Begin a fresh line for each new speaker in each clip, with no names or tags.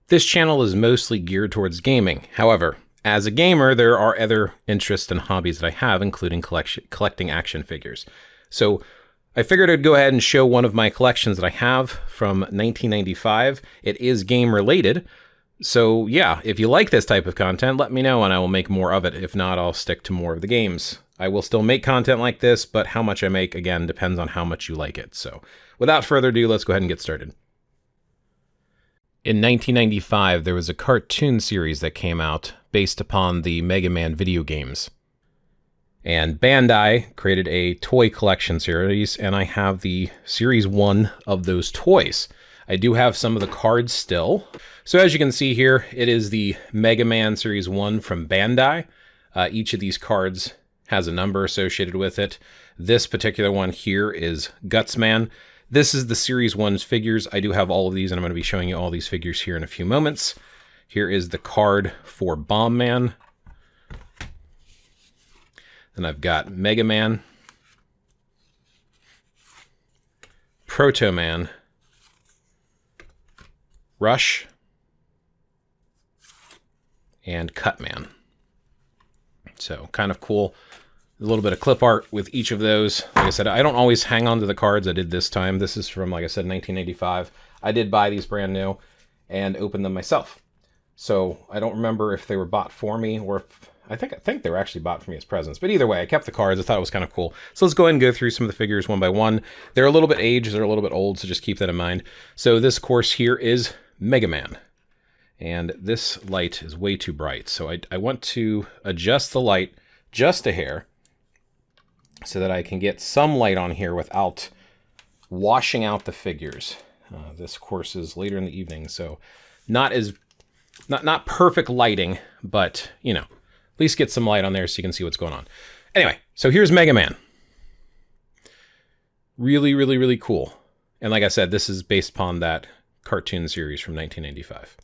This channel is mostly geared towards gaming. However, as a gamer, there are other interests and hobbies that I have, including collecting action figures. So I figured I'd go ahead and show one of my collections that I have from 1995. It is game related. So yeah, if you like this type of content, let me know and I will make more of it. If not, I'll stick to more of the games. I will still make content like this, but how much I make, again, depends on how much you like it. So without further ado, let's go ahead and get started. In 1995, there was a cartoon series that came out based upon the Mega Man video games. And Bandai created a toy collection series, and I have the Series 1 of those toys. I do have some of the cards still. So as you can see here, it is the Mega Man Series 1 from Bandai. Each of these cards has a number associated with it. This particular one here is Gutsman. This is the Series 1's figures. I do have all of these, and I'm going to be showing you all these figures here in a few moments. Here is the card for Bomb Man. Then I've got Mega Man, Proto Man, Rush, and Cutman. So kind of cool. A little bit of clip art with each of those. Like I said, I don't always hang on to the cards. I did this time. This is from, like I said, 1985. I did buy these brand new and open them myself. So I don't remember if they were bought for me or if, I think they were actually bought for me as presents. But either way, I kept the cards. I thought it was kind of cool. So let's go ahead and go through some of the figures one by one. They're a little bit aged. They're a little bit old, so just keep that in mind. So this, of course, here is Mega Man. And this light is way too bright. So I want to adjust the light just a hair so that I can get some light on here without washing out the figures. This course is later in the evening, so not perfect lighting, but you know, at least get some light on there so you can see what's going on. Anyway, so here's Mega Man. Really, really, really cool. And like I said, this is based upon that cartoon series from 1995.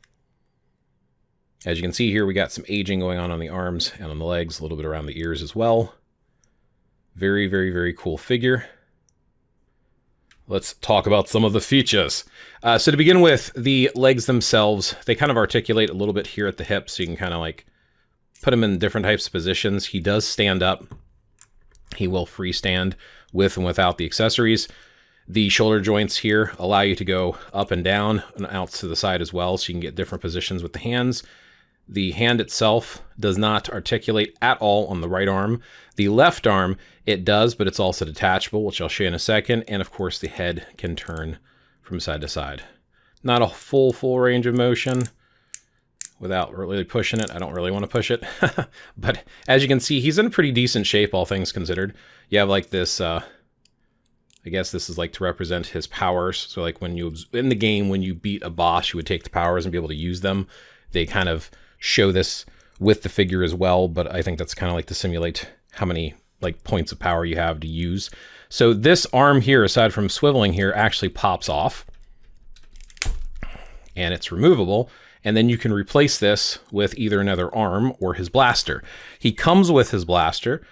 As you can see here, we got some aging going on the arms and on the legs, a little bit around the ears as well. Very, very, very cool figure. Let's talk about some of the features. So to begin with, the legs themselves, they kind of articulate a little bit here at the hip, so you can kind of like put him in different types of positions. He does stand up. He will freestand with and without the accessories. The shoulder joints here allow you to go up and down and out to the side as well, so you can get different positions with the hands. The hand itself does not articulate at all on the right arm. The left arm, it does, but it's also detachable, which I'll show you in a second. And of course, the head can turn from side to side. Not a full range of motion without really pushing it. I don't really want to push it. But as you can see, he's in pretty decent shape, all things considered. You have like this, I guess this is like to represent his powers. So like when you, in the game, when you beat a boss, you would take the powers and be able to use them. They kind of show this with the figure as well, but I think that's kind of like to simulate how many like points of power you have to use. So this arm here, aside from swiveling here, actually pops off and it's removable. And then you can replace this with either another arm or his blaster. He comes with his blaster,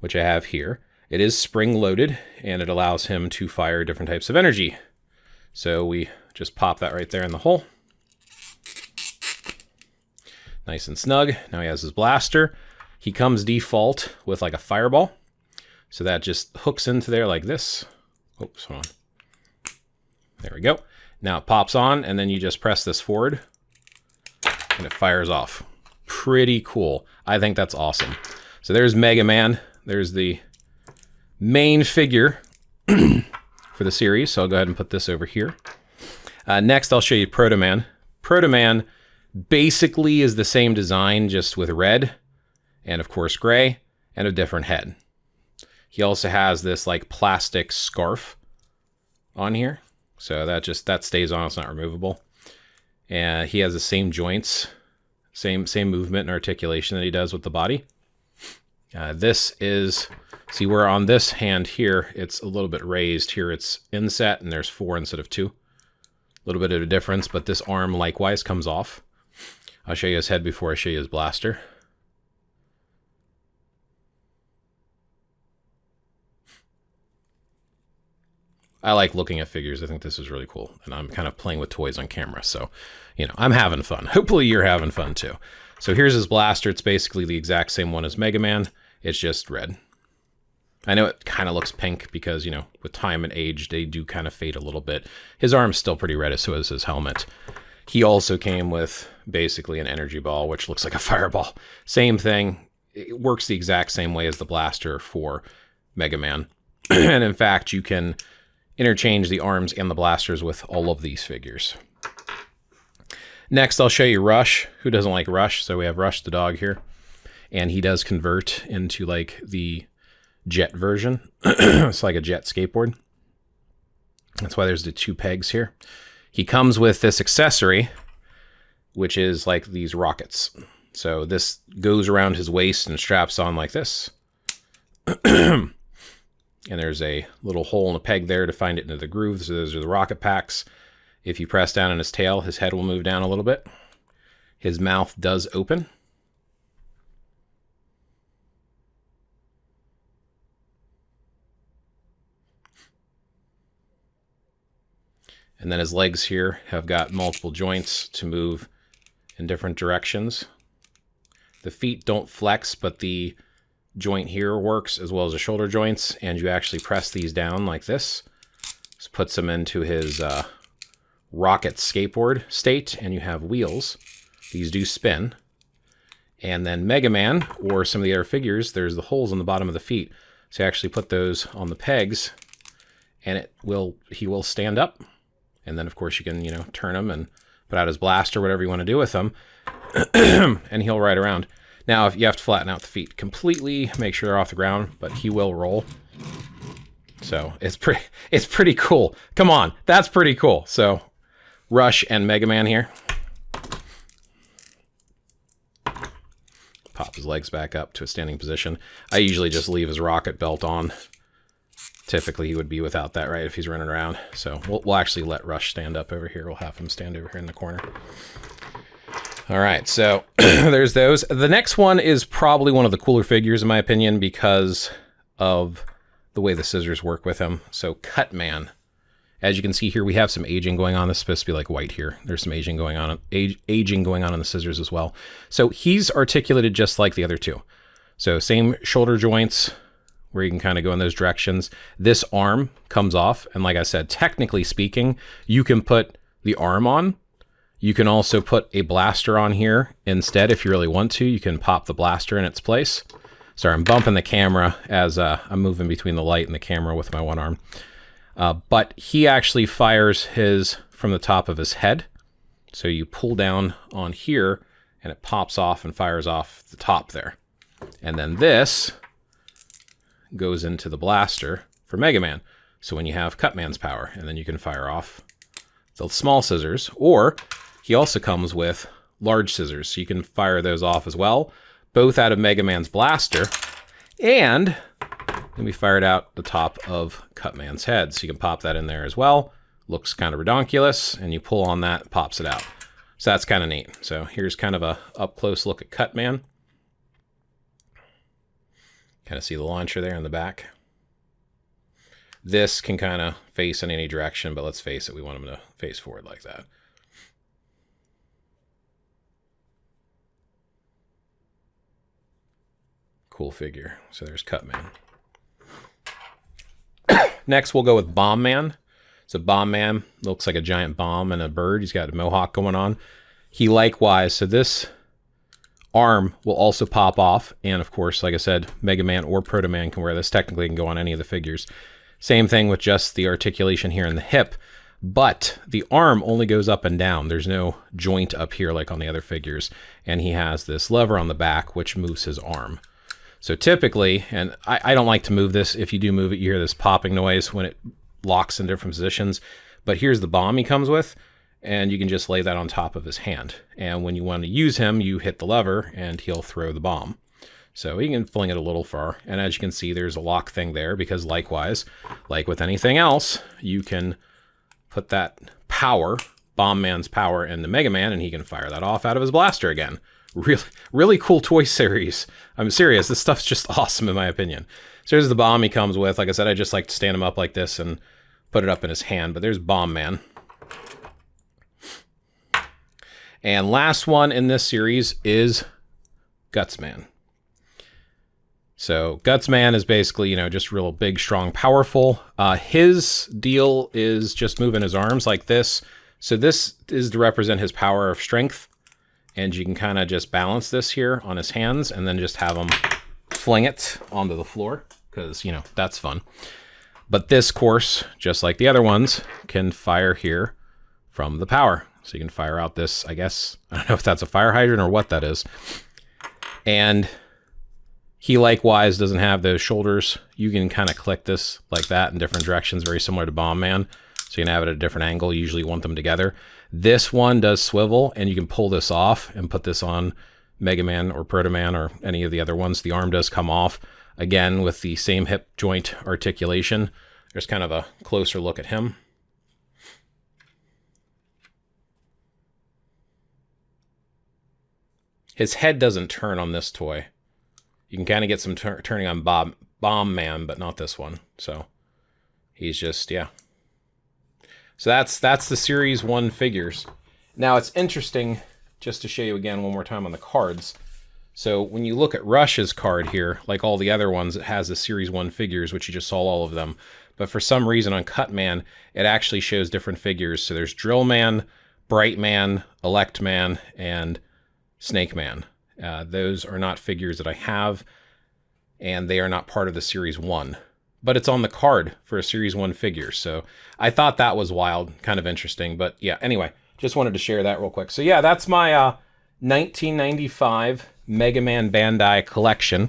which I have here. It is spring loaded and it allows him to fire different types of energy. So we just pop that right there in the hole. Nice and snug. Now he has his blaster. He comes default with like a fireball. So that just hooks into there like this. Oops, hold on. There we go. Now it pops on and then you just press this forward and it fires off. Pretty cool. I think that's awesome. So there's Mega Man. There's the main figure for the series. So I'll go ahead and put this over here. Next, I'll show you Proto Man. Proto Man basically is the same design, just with red and of course gray and a different head. He also has this like plastic scarf on here. So that stays on, it's not removable. And he has the same joints, same movement and articulation that he does with the body. This is, see where on this hand here, it's a little bit raised. Here it's inset and there's 4 instead of 2. A little bit of a difference, but this arm likewise comes off. I'll show you his head before I show you his blaster. I like looking at figures. I think this is really cool. And I'm kind of playing with toys on camera. So, you know, I'm having fun. Hopefully you're having fun too. So here's his blaster. It's basically the exact same one as Mega Man. It's just red. I know it kind of looks pink because, you know, with time and age, they do kind of fade a little bit. His arm's still pretty red, so is his helmet. He also came with basically an energy ball, which looks like a fireball. Same thing. It works the exact same way as the blaster for Mega Man. And in fact, you can interchange the arms and the blasters with all of these figures. Next, I'll show you Rush. Who doesn't like Rush? So we have Rush the dog here. And he does convert into like the jet version. It's like a jet skateboard. That's why there's the 2 pegs here. He comes with this accessory, which is like these rockets. So this goes around his waist and straps on like this. And there's a little hole in a peg there to find it into the groove. So those are the rocket packs. If you press down on his tail, his head will move down a little bit. His mouth does open. And then his legs here have got multiple joints to move in different directions. The feet don't flex, but the joint here works as well as the shoulder joints. And you actually press these down like this. This puts him into his rocket skateboard state, and you have wheels. These do spin. And then Mega Man, or some of the other figures, there's the holes on the bottom of the feet. So you actually put those on the pegs, and he will stand up. And then, of course, you can, you know, turn him and put out his blaster, whatever you want to do with him, and he'll ride around. Now, if you have to flatten out the feet completely, make sure they're off the ground, but he will roll. So it's pretty cool. Come on, that's pretty cool. So Rush and Mega Man here. Pop his legs back up to a standing position. I usually just leave his rocket belt on. Typically, he would be without that, right, if he's running around. So we'll actually let Rush stand up over here. We'll have him stand over here in the corner. All right, so there's those. The next one is probably one of the cooler figures, in my opinion, because of the way the scissors work with him. So Cutman. As you can see here, we have some aging going on. This is supposed to be like white here. There's some aging going on in the scissors as well. So he's articulated just like the other two. So same shoulder joints, where you can kind of go in those directions. This arm comes off, and like I said, technically speaking, you can put the arm on. You can also put a blaster on here instead if you really want to. You can pop the blaster in its place. Sorry, I'm bumping the camera as I'm moving between the light and the camera with my one arm. But he actually fires his from the top of his head. So you pull down on here, and it pops off and fires off the top there. And then this goes into the blaster for Mega Man. So when you have Cutman's power, and then you can fire off the small scissors, or he also comes with large scissors, so you can fire those off as well, both out of Mega Man's blaster, and then we fired out the top of Cutman's head, so you can pop that in there as well. Looks kind of redonkulous, and you pull on that, it pops it out. So that's kind of neat. So here's kind of a up-close look at Cutman. Kind of see the launcher there in the back. This can kind of face in any direction, but let's face it, we want him to face forward like that. Cool figure. So there's Cutman. Next, we'll go with Bomb Man. So Bomb Man looks like a giant bomb and a bird. He's got a mohawk going on. He likewise, so this arm will also pop off, and of course, like I said, Mega Man or Proto Man can wear this. Technically, it can go on any of the figures. Same thing with just the articulation here in the hip, but the arm only goes up and down. There's no joint up here like on the other figures, and he has this lever on the back, which moves his arm. So typically, and I don't like to move this. If you do move it, you hear this popping noise when it locks in different positions, but here's the bomb he comes with. And you can just lay that on top of his hand. And when you want to use him, you hit the lever and he'll throw the bomb. So you can fling it a little far. And as you can see, there's a lock thing there because likewise, like with anything else, you can put that power, Bomb Man's power, into Mega Man, and he can fire that off out of his blaster again. Really cool toy series. I'm serious. This stuff's just awesome in my opinion. So here's the bomb he comes with. Like I said, I just like to stand him up like this and put it up in his hand, but there's Bomb Man. And last one in this series is Gutsman. So Gutsman is basically, you know, just real big, strong, powerful. His deal is just moving his arms like this. So this is to represent his power of strength. And you can kind of just balance this here on his hands and then just have him fling it onto the floor because, you know, that's fun. But this course, just like the other ones, can fire here from the power. So you can fire out this, I guess, I don't know if that's a fire hydrant or what that is. And he likewise doesn't have those shoulders. You can kind of click this like that in different directions, very similar to Bomb Man. So you can have it at a different angle. You usually want them together. This one does swivel, and you can pull this off and put this on Mega Man or Proto Man or any of the other ones. The arm does come off, again, with the same hip joint articulation. There's kind of a closer look at him. His head doesn't turn on this toy. You can kind of get some turning on Bomb Man, but not this one. So he's just, yeah. So that's the Series 1 figures. Now it's interesting, just to show you again one more time on the cards. So when you look at Rush's card here, like all the other ones, it has the Series 1 figures, which you just saw all of them. But for some reason on Cutman, it actually shows different figures. So there's Drill Man, Bright Man, Elect Man, and Snake Man. Those are not figures that I have, and they are not part of the Series 1. But it's on the card for a Series 1 figure, so I thought that was wild, kind of interesting. But yeah, anyway, just wanted to share that real quick. So yeah, that's my 1995 Mega Man Bandai collection.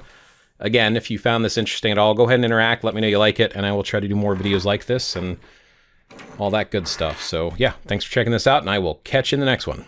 Again, if you found this interesting at all, go ahead and interact. Let me know you like it, and I will try to do more videos like this and all that good stuff. So yeah, thanks for checking this out, and I will catch you in the next one.